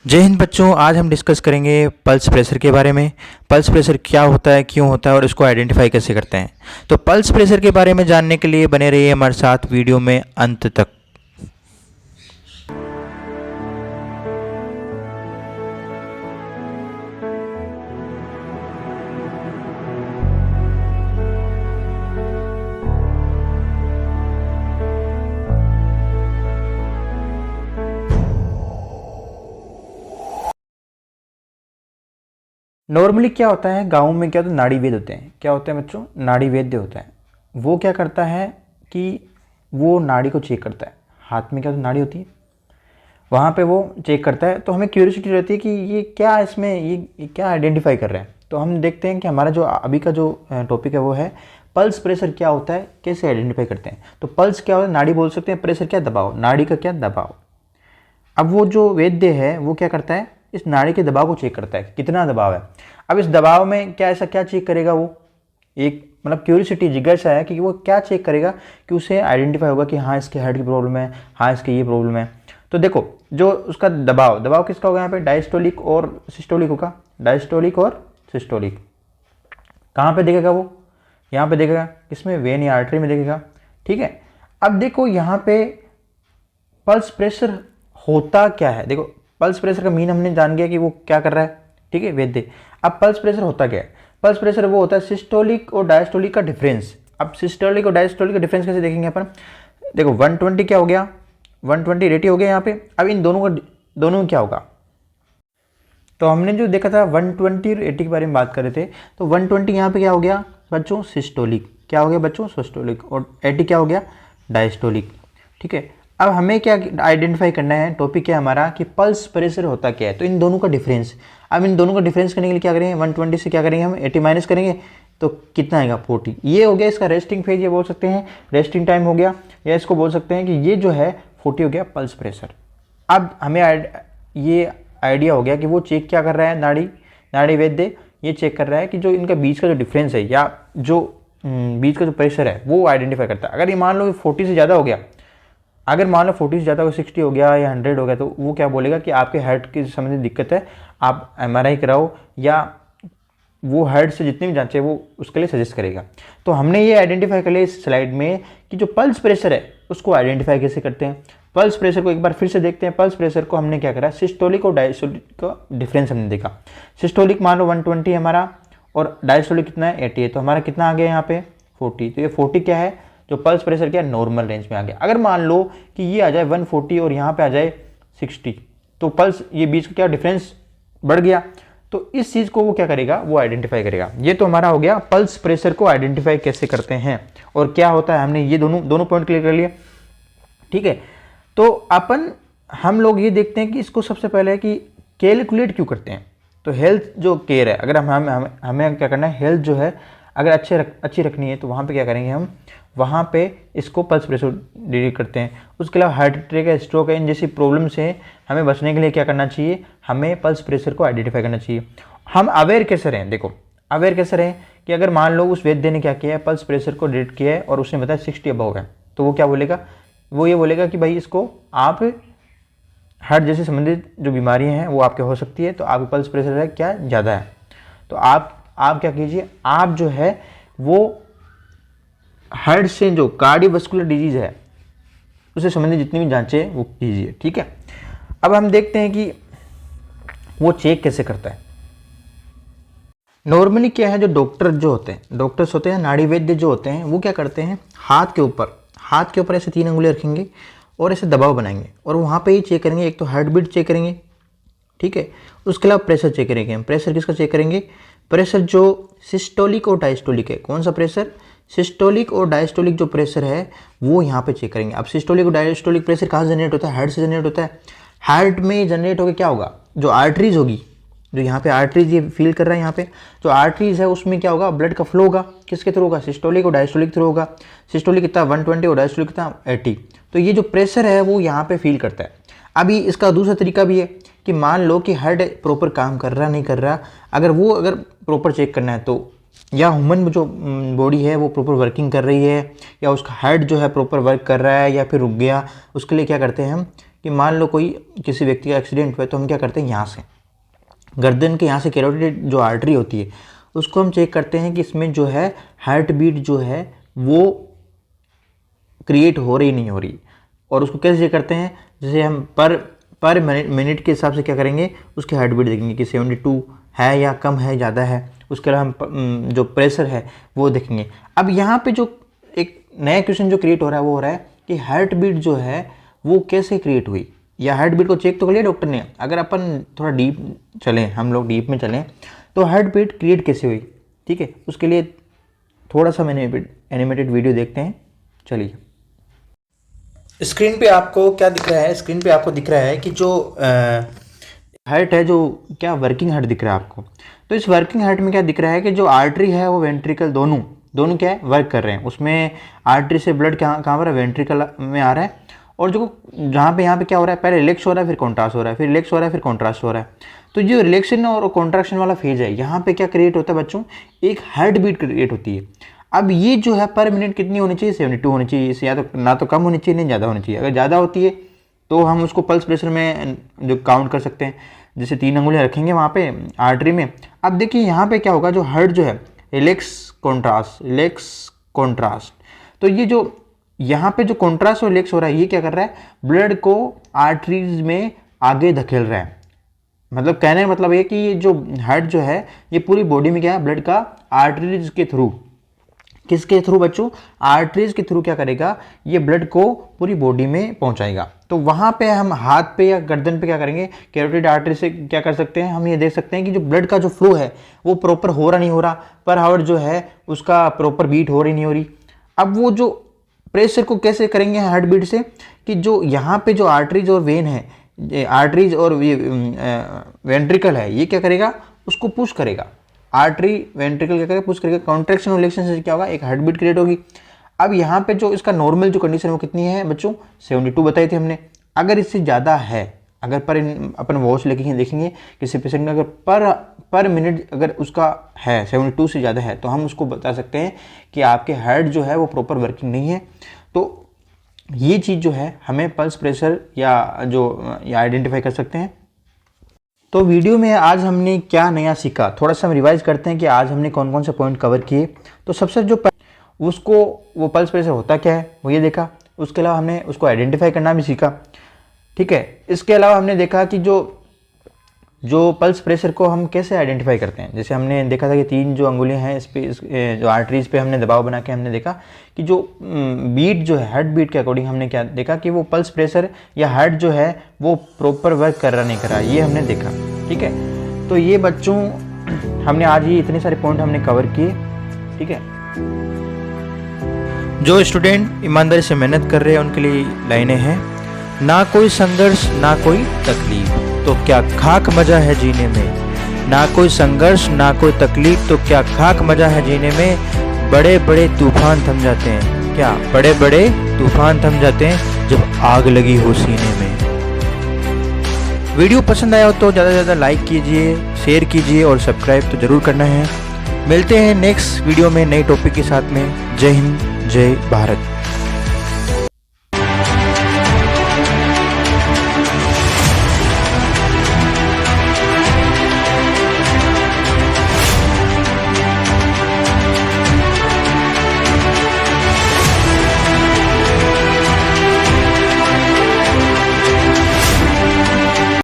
जय हिंद बच्चों। आज हम डिस्कस करेंगे पल्स प्रेशर के बारे में। पल्स प्रेशर क्या होता है, क्यों होता है और इसको आइडेंटिफाई कैसे करते हैं। तो पल्स प्रेशर के बारे में जानने के लिए बने रहिए हमारे साथ वीडियो में अंत तक। नॉर्मली क्या होता है, गाँव में क्या होता है, नाड़ी वैद्य होते हैं। क्या होते हैं बच्चों? नाड़ी वैद्य होता है। वो क्या करता है कि वो नाड़ी को चेक करता है। हाथ में क्या होता है, नाड़ी होती है, वहाँ पे वो चेक करता है। तो हमें क्यूरियोसिटी रहती है कि ये क्या इसमें ये क्या आइडेंटिफाई कर रहे हैं। तो हम देखते हैं कि हमारा जो अभी का जो टॉपिक है वो है पल्स प्रेशर क्या होता है, कैसे आइडेंटिफाई करते हैं। तो पल्स क्या होता है, नाड़ी बोल सकते हैं, प्रेशर क्या, दबाव, नाड़ी का क्या, दबाव। अब वो जो वैद्य है वो क्या करता है, इस नाड़ी के दबाव को चेक करता है, कितना दबाव है। अब इस दबाव में क्या ऐसा क्या चेक करेगा वो, एक मतलब क्यूरियोसिटी, जिज्ञासा है कि वो क्या चेक करेगा कि उसे आइडेंटिफाई होगा कि हाँ इसके हार्ट की प्रॉब्लम है, हाँ इसके ये प्रॉब्लम है। तो देखो जो उसका दबाव दबाव किसका होगा यहाँ पे, डायस्टोलिक और सिस्टोलिक होगा। डायस्टोलिक और सिस्टोलिक कहाँ पे देखेगा वो, यहाँ पे देखेगा, किसमें, वेन या आर्टरी में देखेगा। ठीक है। अब देखो यहाँ पे पल्स प्रेशर होता क्या है। देखो पल्स प्रेशर का मीन हमने जान गया कि वो क्या कर रहा है। ठीक है वैद्य। अब पल्स प्रेशर होता क्या है, पल्स प्रेशर वो होता है सिस्टोलिक और डायस्टोलिक का डिफरेंस। अब सिस्टोलिक और डायस्टोलिक का डिफरेंस कैसे देखेंगे अपन। देखो 120 क्या हो गया, 120 रेटी हो गया यहाँ पे। अब इन दोनों में क्या होगा, तो हमने जो देखा था 120 80 के बारे में बात कर रहे थे। तो 120 यहाँ पे क्या हो गया बच्चों, सिस्टोलिक। क्या हो गया बच्चों, सिस्टोलिक। और 80 क्या हो गया, डायस्टोलिक। ठीक है। अब हमें क्या आइडेंटिफाई करना है, टॉपिक क्या है हमारा कि पल्स प्रेशर होता क्या है। तो इन दोनों का डिफरेंस, अब इन दोनों का डिफरेंस करने के लिए क्या करेंगे, 120 से क्या करेंगे हम, 80 माइनस करेंगे। तो कितना आएगा, 40। ये हो गया इसका रेस्टिंग फेज, ये बोल सकते हैं रेस्टिंग टाइम हो गया, या इसको बोल सकते हैं कि ये जो है 40 हो गया पल्स प्रेशर। अब हमें ये आइडिया हो गया कि वो चेक क्या कर रहा है, नाड़ी वैद्य ये चेक कर रहा है कि जो इनका बीच का जो डिफरेंस है या जो बीच का जो प्रेशर है वो आइडेंटिफाई करता है। अगर ये मान लो 40 से ज़्यादा हो गया, अगर मान लो 40 से ज़्यादा हो, 60 हो गया या 100 हो गया, तो वो क्या बोलेगा कि आपके हार्ट की संबंधित दिक्कत है, आप एमआरआई कराओ, या वो हार्ट से जितनी भी जांचें वो उसके लिए सजेस्ट करेगा। तो हमने ये आइडेंटिफाई कर लिया इस स्लाइड में कि जो पल्स प्रेशर है उसको आइडेंटिफाई कैसे करते हैं। पल्स प्रेशर को एक बार फिर से देखते हैं। पल्स प्रेशर को हमने क्या करा, सिस्टोलिक और डायस्टोलिक का डिफरेंस हमने देखा। सिस्टोलिक मान लो 120 हमारा, और डायस्टोलिक कितना है, 80 है। तो हमारा कितना आ गया यहाँ पे, 40। तो ये 40 क्या है, जो पल्स प्रेशर क्या, नॉर्मल रेंज में आ गया। अगर मान लो कि ये आ जाए 140 और यहाँ पे आ जाए 60, तो पल्स ये बीच का क्या डिफरेंस बढ़ गया। तो इस चीज़ को वो क्या करेगा, वो आइडेंटिफाई करेगा। ये तो हमारा हो गया पल्स प्रेशर को आइडेंटिफाई कैसे करते हैं और क्या होता है। हमने ये दोनों पॉइंट क्लियर कर लिए। ठीक है। तो हम लोग ये देखते हैं कि इसको सबसे पहले है कि कैलकुलेट क्यों करते हैं। तो हेल्थ जो केयर है, अगर हमें क्या करना है, हेल्थ जो है अगर अच्छी रखनी है, तो वहाँ पे क्या करेंगे हम, वहाँ पे इसको पल्स प्रेशर डिटेक्ट करते हैं। उसके अलावा हार्ट अटैक है, स्ट्रोक है, इन जैसी प्रॉब्लम से हमें बचने के लिए क्या करना चाहिए, हमें पल्स प्रेशर को आइडेंटिफाई करना चाहिए। हम अवेयर कैसे रहें, देखो अवेयर कैसे रहें कि अगर मान लो उस वैद्य ने क्या किया है, पल्स प्रेशर को डिटेक्ट किया है और उसने बताया 60 अबव है, तो वो क्या बोलेगा, वो ये बोलेगा कि भाई इसको आप हार्ट जैसे संबंधित जो बीमारियां हैं वो आपके हो सकती है, तो आपका पल्स प्रेशर है क्या, ज़्यादा है। तो आप क्या कीजिए, आप जो है वो हार्ट से जो कार्डियोवास्कुलर डिजीज है उससे संबंधित जितनी भी जांचें वो कीजिए। ठीक है। अब हम देखते हैं कि वो चेक कैसे करता है। नॉर्मली क्या है, जो डॉक्टर्स होते हैं, नाड़ी वैद्य जो होते हैं, वो क्या करते हैं, हाथ के ऊपर ऐसे 3 अंगुलियां रखेंगे और ऐसे दबाव बनाएंगे और वहाँ पे ही चेक करेंगे। एक तो हार्ट बीट चेक करेंगे, ठीक है, उसके अलावा प्रेशर चेक करेंगे। हम प्रेशर किसका चेक करेंगे, प्रेशर जो सिस्टोलिक और डायस्टोलिक है। कौन सा प्रेशर, सिस्टोलिक और डायस्टोलिक जो प्रेशर है वो यहाँ पे चेक करेंगे। अब सिस्टोलिक और डायस्टोलिक प्रेशर कहाँ से जनरेट होता है, हार्ट से जनरेट होता है। हार्ट में जनरेट होकर क्या होगा, जो आर्टरीज होगी, जो यहाँ पे आर्टरीज ये फील कर रहा है, यहाँ पे जो आर्टरीज है उसमें क्या होगा, ब्लड का फ्लो होगा, किसके थ्रू होगा, सिस्टोलिक और डायस्टोलिक थ्रू होगा। सिस्टोलिक कितना 120 और डायस्टोलिक कितना 80। तो ये जो प्रेशर है वो यहाँ पे फील करता है। अभी इसका दूसरा तरीका भी है कि मान लो कि हार्ट प्रॉपर काम कर रहा नहीं कर रहा, अगर प्रॉपर चेक करना है, तो या ह्यूमन जो बॉडी है वो प्रॉपर वर्किंग कर रही है, या उसका हार्ट जो है प्रॉपर वर्क कर रहा है या फिर रुक गया, उसके लिए क्या करते हैं हम कि मान लो कोई किसी व्यक्ति का एक्सीडेंट हुआ है, तो हम क्या करते हैं, यहाँ से गर्दन के यहाँ से कैरोटिड जो आर्टरी होती है उसको हम चेक करते हैं कि इसमें जो है हार्ट बीट जो है वो क्रिएट हो रही नहीं हो रही। और उसको कैसे चेक करते हैं, जैसे हम पर मिनट के हिसाब से क्या करेंगे, उसकी हार्ट बीट देखेंगे कि 72 है या कम है, ज़्यादा है। उसके अलावा हम जो प्रेशर है वो देखेंगे। अब यहाँ पे जो एक नया क्वेश्चन जो क्रिएट हो रहा है वो हो रहा है कि हार्ट बीट जो है वो कैसे क्रिएट हुई, या हार्ट बीट को चेक तो कर लिया डॉक्टर ने। अगर अपन थोड़ा डीप चलें, हम लोग डीप में चलें, तो हार्ट बीट क्रिएट कैसे हुई, ठीक है, उसके लिए थोड़ा सा मैंने एनिमेटेड वीडियो देखते हैं। चलिए, स्क्रीन पे आपको क्या दिख रहा है, स्क्रीन पे आपको दिख रहा है कि जो हार्ट है, जो क्या वर्किंग हार्ट दिख रहा है आपको। तो इस वर्किंग हार्ट में क्या दिख रहा है कि जो आर्टरी है वो वेंट्रिकल दोनों क्या है, वर्क कर रहे हैं। उसमें आर्टरी से ब्लड कहाँ पर है, वेंट्रिकल में आ रहा है। और जो यहाँ पे क्या हो रहा है, पहले रिलैक्स हो रहा है, फिर कॉन्ट्रास्ट हो रहा है, फिर रिलैक्स हो रहा है, फिर कॉन्ट्रास्ट हो रहा है। तो जो रिलैक्शन और कॉन्ट्रैक्शन वाला फेज है, यहाँ पे क्या क्रिएट होता है बच्चों, एक हार्ट बीट क्रिएट होती है। अब ये जो है पर मिनट कितनी होनी चाहिए, 72 होनी चाहिए। इससे या तो ना तो कम होनी चाहिए, नहीं ज़्यादा होनी चाहिए। अगर ज़्यादा होती है तो हम उसको पल्स प्रेशर में जो काउंट कर सकते हैं, जैसे 3 अंगुलियाँ रखेंगे वहाँ पे आर्टरी में। अब देखिए यहाँ पे क्या होगा, जो हार्ट जो है रिलैक्स कॉन्ट्रास्ट, तो ये जो यहाँ पे जो कॉन्ट्रास्ट और रिलैक्स हो रहा है, ये क्या कर रहा है, ब्लड को आर्टरीज में आगे धकेल रहा है। मतलब कहने का मतलब ये कि ये जो हार्ट जो है ये पूरी बॉडी में क्या है, ब्लड का आर्टरीज के थ्रू, किसके थ्रू बच्चों, आर्टरीज के थ्रू क्या करेगा, ये ब्लड को पूरी बॉडी में पहुंचाएगा। तो वहां पे हम हाथ पे या गर्दन पे क्या करेंगे, कैरोटिड आर्टरी से क्या कर सकते हैं, हम ये देख सकते हैं कि जो ब्लड का जो फ्लो है वो प्रॉपर हो रहा नहीं हो रहा, पर हार्ट जो है उसका प्रॉपर बीट हो रही नहीं हो रही। अब वो जो प्रेशर को कैसे करेंगे हार्ट बीट से, कि जो यहाँ पे जो आर्टरीज और वेन है, आर्टरीज और वेंट्रिकल है, ये क्या करेगा, उसको पुश करेगा। आर्टरी वेंट्रिकल क्या करेगा, पुश करेगा। कॉन्ट्रैक्शन और रिलैक्शन से क्या होगा, एक हार्ट बीट क्रिएट होगी। अब यहाँ पे जो इसका नॉर्मल जो कंडीशन है वो कितनी है बच्चों, 72 बताई थी हमने। अगर इससे ज़्यादा है, अगर पर अपन वॉच लेके देखेंगे किसी पेशेंट में, अगर पर मिनट अगर उसका है 72 से ज़्यादा है, तो हम उसको बता सकते हैं कि आपके हार्ट जो है वो प्रॉपर वर्किंग नहीं है। तो ये चीज़ जो है हमें पल्स प्रेशर या जो आइडेंटिफाई कर सकते हैं। तो वीडियो में आज हमने क्या नया सीखा, थोड़ा सा हम रिवाइज करते हैं कि आज हमने कौन कौन से पॉइंट कवर किए। तो सबसे जो उसको वो पल्स प्रेशर होता क्या है वो ये देखा। उसके अलावा हमने उसको आइडेंटिफाई करना भी सीखा, ठीक है। इसके अलावा हमने देखा कि जो पल्स प्रेशर को हम कैसे आइडेंटिफाई करते हैं। जैसे हमने देखा था कि 3 जो अंगुलियां हैं, इस पे जो आर्टरीज पे हमने दबाव बना के हमने देखा कि जो बीट जो है, हार्ट बीट के अकॉर्डिंग हमने क्या देखा कि वो पल्स प्रेशर या हार्ट जो है वो प्रॉपर वर्क कर रहा नहीं कर रहा, ये हमने देखा, ठीक है। तो ये बच्चों हमने आज ये इतने सारे पॉइंट हमने कवर किए, ठीक है। जो स्टूडेंट ईमानदारी से मेहनत कर रहे हैं उनके लिए लाइनें हैं, ना कोई संघर्ष ना कोई तकलीफ तो क्या खाक मजा है जीने में, ना कोई संघर्ष ना कोई तकलीफ तो क्या खाक मजा है जीने में। बड़े बड़े तूफान थम जाते हैं, क्या बड़े बड़े तूफान थम जाते हैं जब आग लगी हो सीने में। वीडियो पसंद आया हो तो ज़्यादा से ज़्यादा लाइक कीजिए, शेयर कीजिए और सब्सक्राइब तो ज़रूर करना है। मिलते हैं नेक्स्ट वीडियो में नए टॉपिक के साथ में। जय हिंद, जय भारत।